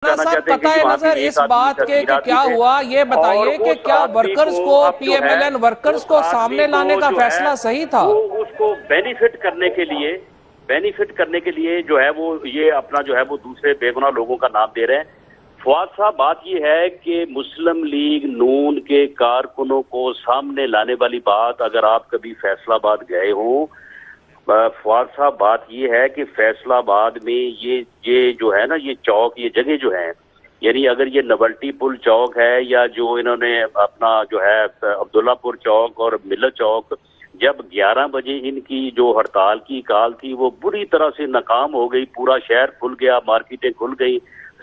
साहब पता है नजर इस बात के कि क्या हुआ, ये बताइए कि क्या वर्कर्स को, पीएमएलएन वर्कर्स को सामने लाने का फैसला सही था? वो उसको बेनिफिट करने के लिए जो है वो ये अपना जो है वो दूसरे बेगुनाह लोगों का नाम दे रहे हैं। फवाद साहब, बात ये है कि मुस्लिम लीग नून के कारकुनों को सामने लाने वाली बात, अगर आप कभी फैसलाबाद गए हो फवाद साहब, बात ये है कि फैसलाबाद में ये जो है ना, ये चौक, ये जगह जो है, यानी अगर ये नवल्टी पुल चौक है या जो इन्होंने अपना जो है अब्दुल्लापुर चौक और मिलत चौक, जब 11 बजे इनकी जो हड़ताल की कॉल थी वो बुरी तरह से नाकाम हो गई, पूरा शहर खुल गया, मार्केटें खुल गई,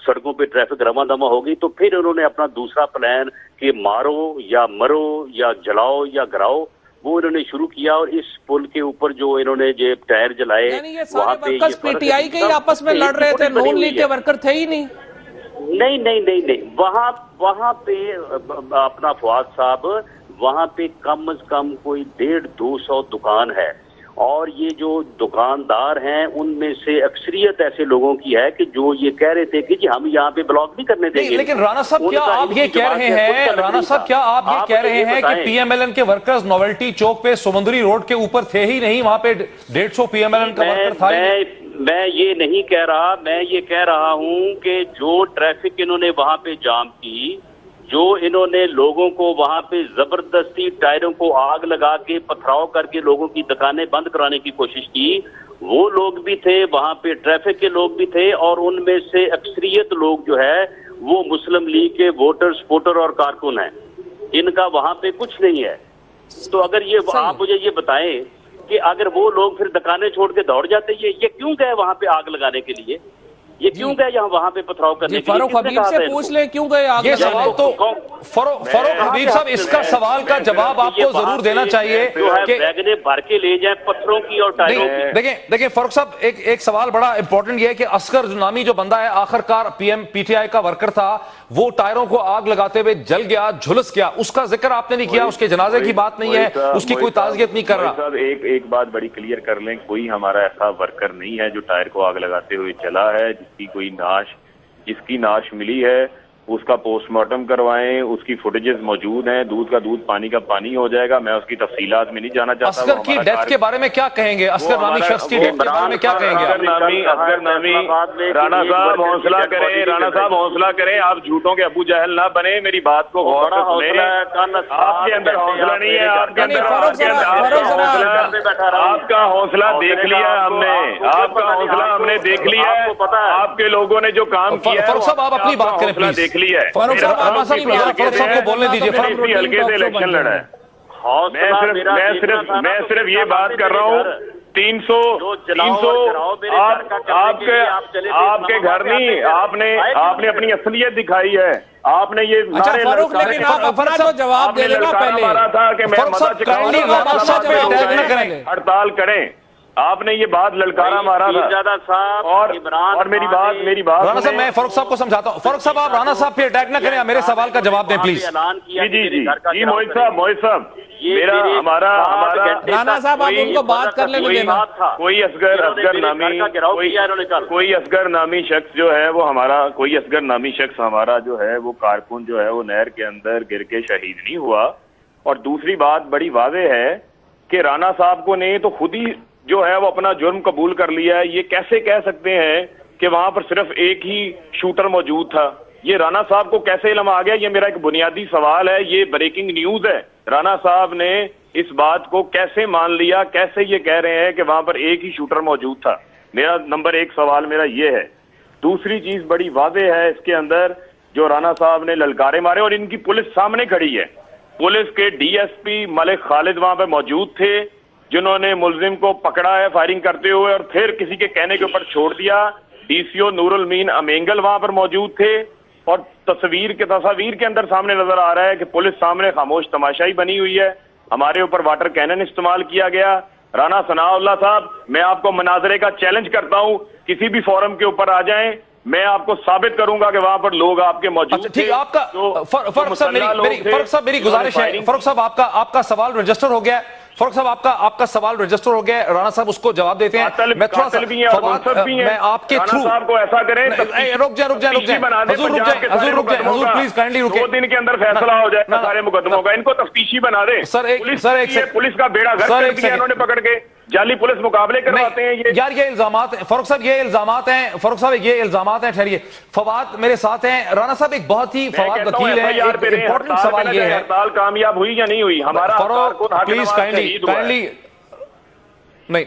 सड़कों पे ट्रैफिक रमा दमा हो गई, तो फिर उन्होंने अपना दूसरा प्लान कि मारो या मरो या जलाओ या गिराओ वो इन्होंने शुरू किया। और इस पुल के ऊपर जो इन्होंने जो टायर जलाए, वहाँ पे पीटीआई के ही आपस में लड़ रहे थे, नून लीग के वर्कर थे ही नहीं। नहीं, वहाँ पे अपना फवाद साहब, वहाँ पे कम से कम कोई 150-200 दुकान है, और ये जो दुकानदार हैं उनमें से अक्सरियत ऐसे लोगों की है कि जो ये कह रहे थे कि जी हम यहाँ पे ब्लॉक नहीं करने देंगे। लेकिन राणा साहब क्या आप ये कह रहे हैं, राणा साहब क्या आप ये कह रहे हैं कि पीएमएलएन के वर्कर्स नोवेल्टी चौक पे समुद्री रोड के ऊपर थे ही नहीं, वहाँ पे 150 पीएमएलएन का वर्कर था? मैं ये नहीं कह रहा, मैं ये कह रहा हूँ कि जो ट्रैफिक इन्होंने वहाँ पे जाम की, जो इन्होंने लोगों को वहां पे जबरदस्ती टायरों को आग लगा के पथराव करके लोगों की दुकानें बंद कराने की कोशिश की, वो लोग भी थे वहां पे, ट्रैफिक के लोग भी थे, और उनमें से अक्सरियत लोग जो है वो मुस्लिम लीग के वोटर, सपोर्टर और कारकुन हैं। इनका वहां पे कुछ नहीं है। तो अगर ये आप मुझे ये बताएं कि अगर वो लोग फिर दुकानें छोड़ के दौड़ जाते, ये क्यों गए वहां पे आग लगाने के लिए? ये क्यों गए यहाँ वहां पे पथराव करने के लिए? फारूक हबीब से पूछ ले क्यों गए आग? ये सवाल तो फारूक हबीब साहब, इसका सवाल का जवाब आपको जरूर देना चाहिए कि वैगने भर के ले जाए पत्थरों की और टायरों की। देखिए फारूक साहब, एक सवाल बड़ा इंपॉर्टेंट ये है कि असगर नामी जो बंदा है, आखिरकार पीटीआई का वर्कर था, वो टायरों को आग लगाते हुए जल गया, झुलस गया, उसका जिक्र आपने नहीं किया, उसके जनाजे की बात नहीं है, उसकी कोई ताज़ियत नहीं कर रहा। एक बात बड़ी क्लियर कर लें, कोई हमारा ऐसा वर्कर नहीं है जो टायर को आग लगाते हुए चला है। जिसकी नाश मिली है उसका पोस्टमार्टम करवाएं, उसकी फुटेजेस मौजूद हैं, दूध का दूध, पानी का पानी हो जाएगा। मैं उसकी तफसीलात में नहीं जाना चाहता। असगर की डेथ के बारे में क्या कहेंगे? असगर नामी शख्स की डेथ के बारे में क्या कहेंगे? असगर नामी, राणा साहब हौसला करें, राणा साहब हौसला करें, आप झूठों के अबू जहल ना बने, मेरी बात को गौर से सुनें। आपके अंदर हौसला नहीं है, आपका हौसला देख लिया हमने, आपका हौसला हमने देख लिया। आपके लोगों ने जो काम किया, फारूक साहब आप अपनी बात करें प्लीज। फारूक साहब को बोलने दीजिए। हल्के से इलेक्शन लड़ा है। मैं सिर्फ ये बात कर रहा हूँ, 300 आपके घर नहीं, आपने अपनी असलियत दिखाई है। आपने ये फारूक, लेकिन आप अपना तो जवाब दे देना पहले। मारा था कि मैं हड़ताल करें, आपने ये बात ललकारा मारा था। और मेरी बात राणा साहब, मैं फारूक साहब को समझाता हूँ। फारूक साहब आप राणा साहब पे अटैक ना करें, मेरे सवाल का जवाब दें प्लीज। जी मोहित साहब, हमारा राणा साहब आप उनको बात कर लेने देना। कोई असगर नामी शख्स जो है वो हमारा, कोई असगर नामी शख्स हमारा जो है वो कारकुन जो है वो नहर के अंदर गिर के शहीद नहीं हुआ। और दूसरी बात बड़ी वाज़ेह है कि राणा साहब को ने तो खुद ही जो है वो अपना जुर्म कबूल कर लिया है। ये कैसे कह सकते हैं कि वहां पर सिर्फ एक ही शूटर मौजूद था? ये राणा साहब को कैसे इल्म आ गया? ये मेरा एक बुनियादी सवाल है, ये ब्रेकिंग न्यूज है। राणा साहब ने इस बात को कैसे मान लिया? कैसे ये कह रहे हैं कि वहां पर एक ही शूटर मौजूद था? मेरा नंबर 1 सवाल मेरा ये है। दूसरी चीज बड़ी वाज़ेह है इसके अंदर, जो राणा साहब ने ललकारे मारे, और इनकी पुलिस सामने खड़ी है। पुलिस के डीएसपी मलिक खालिद वहां पर मौजूद थे, जिन्होंने मुलजिम को पकड़ा है फायरिंग करते हुए और फिर किसी के कहने के ऊपर छोड़ दिया। डीसीओ नूरुल मीन अमेंगल वहां पर मौजूद थे, और तस्वीर के अंदर सामने नजर आ रहा है कि पुलिस सामने खामोश तमाशाई बनी हुई है। हमारे ऊपर वाटर कैनन इस्तेमाल किया गया। राणा सनाउल्लाह साहब, मैं आपको मनाजरे का चैलेंज करता हूं, किसी भी फोरम के ऊपर आ जाएं, मैं आपको साबित करूंगा कि वहां पर लोग आपके मौजूद थे। आपका फारूक साहब मेरी गुजारिश है, फारूक साहब आपका सवाल रजिस्टर हो गया। फारूक साहब आपका सवाल रजिस्टर हो गया, राणा साहब उसको जवाब देते हैं। मैं थोड़ा सा मैं आपके थ्रू को ऐसा करें, रुक जाए हजूर रुक जाए हजूर प्लीज काइंडली रुके। 2 दिन के अंदर फैसला हो जाएगा सारे मुकदमों का, इनको तफ्तीशी बना दे। पुलिस का बेड़ा गर्क कर दिया इन्होंने पकड़ के, जाली पुलिस मुकाबले करवाते हैं ये। यार ये इल्जामात हैं फारूक साहब, ये इल्जामात हैं फारूक साहब, ये इल्जामात हैं। ठहरिए, फवाद मेरे साथ हैं। राणा साहब एक बहुत ही फवाद वकील है, इंपॉर्टेंट सवाल ये है, हड़ताल कामयाब हुई या नहीं हुई? हमारा प्लीज काइंडली नहीं।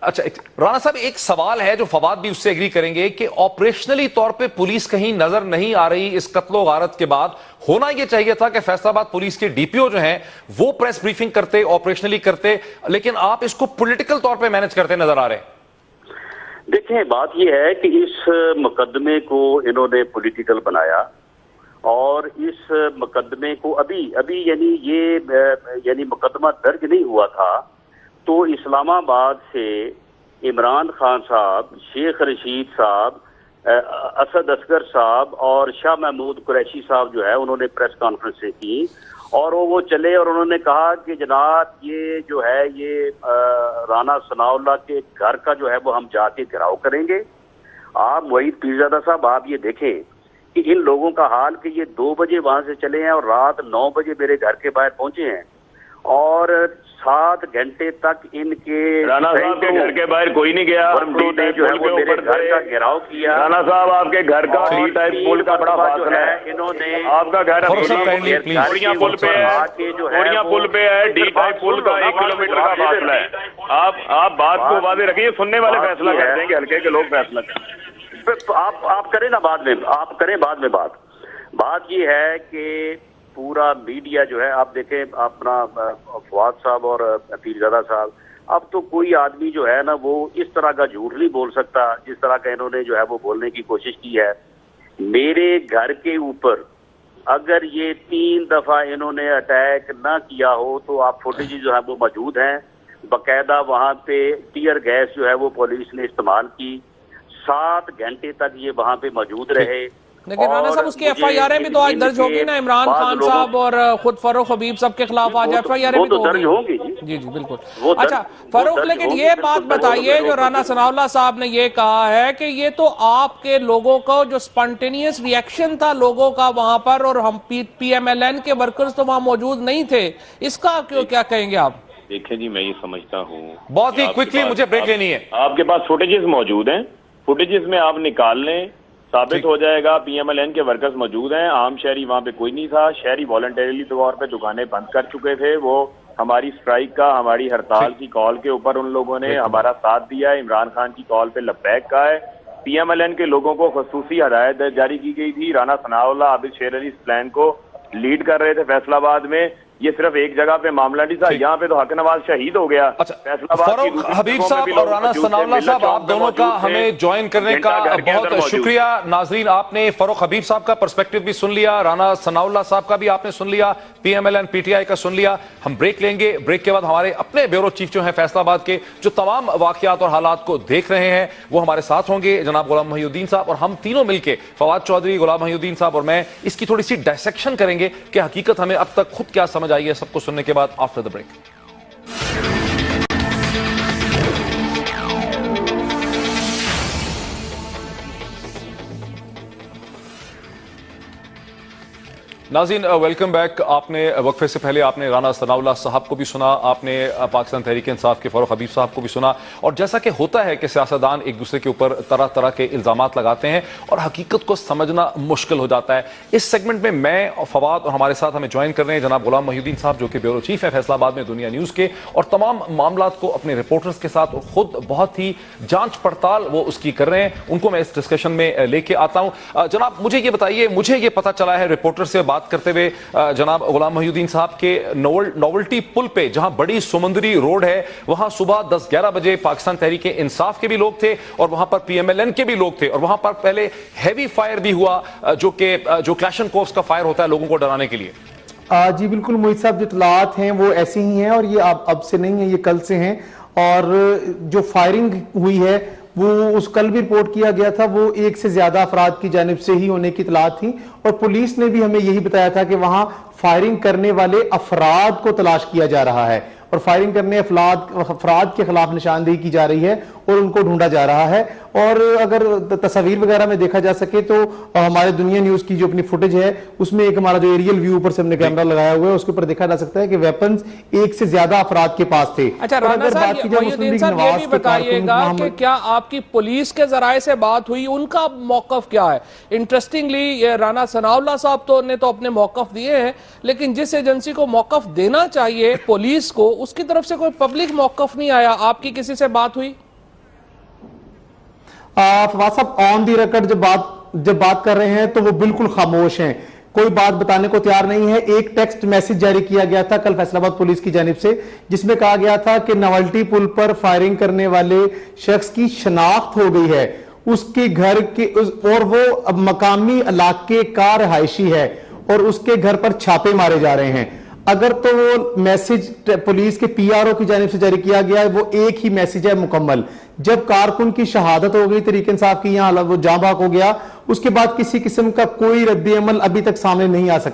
अच्छा राणा साहब एक सवाल है जो फवाद भी उससे एग्री करेंगे कि ऑपरेशनली तौर पे पुलिस कहीं नजर नहीं आ रही इस कत्लो गारत के बाद। होना यह चाहिए था कि फैसलाबाद पुलिस के डीपीओ जो हैं वो प्रेस ब्रीफिंग करते, ऑपरेशनली करते, लेकिन आप इसको पॉलिटिकल तौर पे मैनेज करते नजर आ रहे हैं। देखें, बात यह है कि इस मुकदमे को इन्होंने पॉलिटिकल बनाया और इस मुकदमे को अभी यानी मुकदमा दर्ज नहीं हुआ था तो इस्लामाबाद से इमरान खान साहब, शेख रशीद साहब, असद असगर साहब और शाह महमूद कुरैशी साहब जो है उन्होंने प्रेस कॉन्फ्रेंसें की और वो चले और उन्होंने कहा कि जनाब ये जो है ये राना सनाउल्लाह के घर का जो है वो हम जाके घेराव करेंगे। आप वहीद पीरजादा साहब आप ये देखें कि इन लोगों का हाल कि ये 2 बजे वहां से चले हैं और रात 9 बजे मेरे घर के बाहर पहुंचे हैं और 7 घंटे तक इनके राणा साहब के घर के बाहर कोई नहीं गया। हम जो है वो मेरे घर का घेराव किया। राणा साहब आपके घर का डी टाइप पुल का बड़ा फासला है, इन्होंने आपका घर कोरिया पुल पे है, कोरिया पुल पे है, डी टाइप पुल का 1 किलोमीटर का फासला है। आप बात को वादे रखिए, सुनने वाले फैसला करते हैं कि हल्के के लोग फैसला करें। आप करें ना बाद में, आप करें बाद में बात ये है कि पूरा मीडिया जो है आप देखें अपना फवाद साहब और पीरजादा साहब, अब तो कोई आदमी जो है ना वो इस तरह का झूठ नहीं बोल सकता जिस तरह का इन्होंने जो है वो बोलने की कोशिश की है। मेरे घर के ऊपर अगर ये 3 दफा इन्होंने अटैक ना किया हो तो आप फुटेज जो है वो मौजूद हैं, बाकायदा वहां पे टीयर गैस जो है वो पुलिस ने इस्तेमाल की, 7 घंटे तक ये वहां पे मौजूद रहे। लेकिन राणा साहब उसकी एफआईआर भी तो आज दर्ज होगी ना, इमरान खान साहब और खुद फारूक हबीब साहब के खिलाफ आज एफआईआर भी तो दर्ज होगी। जी बिल्कुल। अच्छा फारूक, लेकिन ये बात बताइए जो राना सनाउल्लाह साहब ने ये कहा है कि ये तो आपके लोगों का जो स्पॉन्टेनियस रिएक्शन था लोगों का वहां पर और हम पीएमएलएन के वर्कर्स तो वहां मौजूद नहीं थे, इसका क्या कहेंगे आप? देखिए जी, मैं ये समझता हूँ बहुत ही क्विकली मुझे ब्रेक लेनी है। आपके पास फुटेजेस मौजूद हैं, फुटेजेस में आप निकाल लें, साबित हो जाएगा पीएमएलएन के वर्कर्स मौजूद हैं। आम शहरी वहां पे कोई नहीं था, शहरी वॉलंटरीली तौर पे दुकानें बंद कर चुके थे। वो हमारी स्ट्राइक का, हमारी हड़ताल की कॉल के ऊपर उन लोगों ने हमारा साथ दिया है। इमरान खान की कॉल पे लब्बैक कहा है। पीएमएलएन के लोगों को खसूसी हदायत जारी की गई थी। राना सनाउल्लाह आबिद शेर अली इस प्लान को लीड कर रहे थे फैसलाबाद में। ये सिर्फ एक जगह पे मामला नहीं था, यहाँ पे तो हक नवाज शहीद हो गया। अच्छा, फारूक हबीब साहब और राना सनाउल्लाह साहब आप दोनों का हमें ज्वाइन करने का बहुत शुक्रिया। नाजरीन, आपने फारूक हबीब साहब का पर्सपेक्टिव भी सुन लिया, राना सनाउल्लाह साहब का भी आपने सुन लिया, पीएमएलएन पीटीआई का सुन लिया। हम ब्रेक लेंगे, ब्रेक के बाद हमारे अपने ब्यूरो चीफ जो है फैसलाबाद के, जो तमाम वाकयात और हालात को देख रहे हैं, वो हमारे साथ होंगे, जनाब गुलाम मोहिउद्दीन साहब, और हम तीनों मिलकर फवाद चौधरी, गुलाम मोहिउद्दीन साहब और मैं इसकी थोड़ी सी डायसेक्शन करेंगे कि हकीकत हमें अब तक खुद क्या समझ आई है, सबको सुनने के बाद आफ्टर द ब्रेक। नाज़रीन वेलकम बैक। आपने वक्फे से पहले आपने राना सनाउल्लाह साहब को भी सुना, आपने पाकिस्तान तहरीक इंसाफ के फारूक हबीब साहब को भी सुना, और जैसा कि होता है कि सियासतदान एक दूसरे के ऊपर तरह तरह के इल्जामात लगाते हैं और हकीकत को समझना मुश्किल हो जाता है। इस सेगमेंट में मैं और फवाद और हमारे साथ हमें ज्वाइन कर रहे हैं जनाब गुलाम मोहिउद्दीन साहब, जो कि ब्यूरो चीफ है फैसलाबाद में दुनिया न्यूज़ के, और तमाम मामला को अपने रिपोर्टर्स के साथ और खुद बहुत ही जांच पड़ताल वो उसकी कर रहे हैं। उनको मैं इस डिस्कशन में लेके आता हूं। जनाब मुझे ये बताइए, मुझे ये पता चला है रिपोर्टर से बात करते हुए जनाब गुलाम मोहिउद्दीन साहब के नोवेल्टी पुल पे, जहां बड़ी समुद्री रोड है, वहां सुबह 10-11 बजे पाकिस्तान तहरीक इंसाफ के भी लोग थे और वहां पर पीएमएलएन के भी लोग थे, और वहां पर पहले हैवी फायर भी हुआ जो क्लैशनकोव्स का फायर होता है लोगों को डराने के लिए। जी बिल्कुल मोहित साहब, जो इत्तलात हैं वो ऐसी ही हैं और ये अब से नहीं है, ये कल से हैं। और जो फायरिंग हुई है वो उस कल भी रिपोर्ट किया गया था, वो 1 से ज्यादा अफराद की जानिब से ही होने की इत्तलात थी, और पुलिस ने भी हमें यही बताया था कि वहां फायरिंग करने वाले अफराद को तलाश किया जा रहा है। और फायरिंग करने अफराद के खिलाफ निशानदेही की जा रही है और उनको ढूंढा जा रहा है। और अगर तस्वीर वगैरह में देखा जा सके तो हमारे दुनिया न्यूज की जो अपनी फुटेज है उसमें एक हमारा जो एरियल व्यू ऊपर से हमने कैमरा लगाया हुआ है उसके ऊपर देखा जा सकता है कि वेपन्स एक से ज्यादा अफराद के पास थे। अच्छा राना साहब, मोहिउद्दीन साहब ये भी बताइएगा कि क्या आपकी पुलिस के जराये से बात हुई, उनका मौकफ क्या है? इंटरेस्टिंगली राना सनाउल्लाह साहब ने तो अपने मौकफ दिए हैं, लेकिन जिस एजेंसी को मौकफ देना चाहिए पुलिस को, उसकी तरफ से कोई पब्लिक मौकफ नहीं आया। आपकी किसी से बात हुई? फवाद साहब ऑन दी रिकॉर्ड जब बात कर रहे हैं तो वो बिल्कुल खामोश हैं, कोई बात बताने को तैयार नहीं है। एक टेक्स्ट मैसेज जारी किया गया था कल फैसलाबाद पुलिस की जानिब से, जिसमें कहा गया था कि नवल्टी पुल पर फायरिंग करने वाले शख्स की शनाख्त हो गई है, उसके घर के और वो मकामी इलाके का रहायशी है और उसके घर पर छापे मारे जा रहे हैं। अगर तो वो मैसेज पुलिस के पीआरओ की जानिब से जारी किया गया है वो एक ही मैसेज है मुकम्मल। जब कारकुन की शहादत हो गई, तहरीक इंसाफ की, यहां वो जाँ बाग हो गया, उसके बाद किसी किस्म का कोई रद्द अमल अभी तक सामने नहीं आ सकता।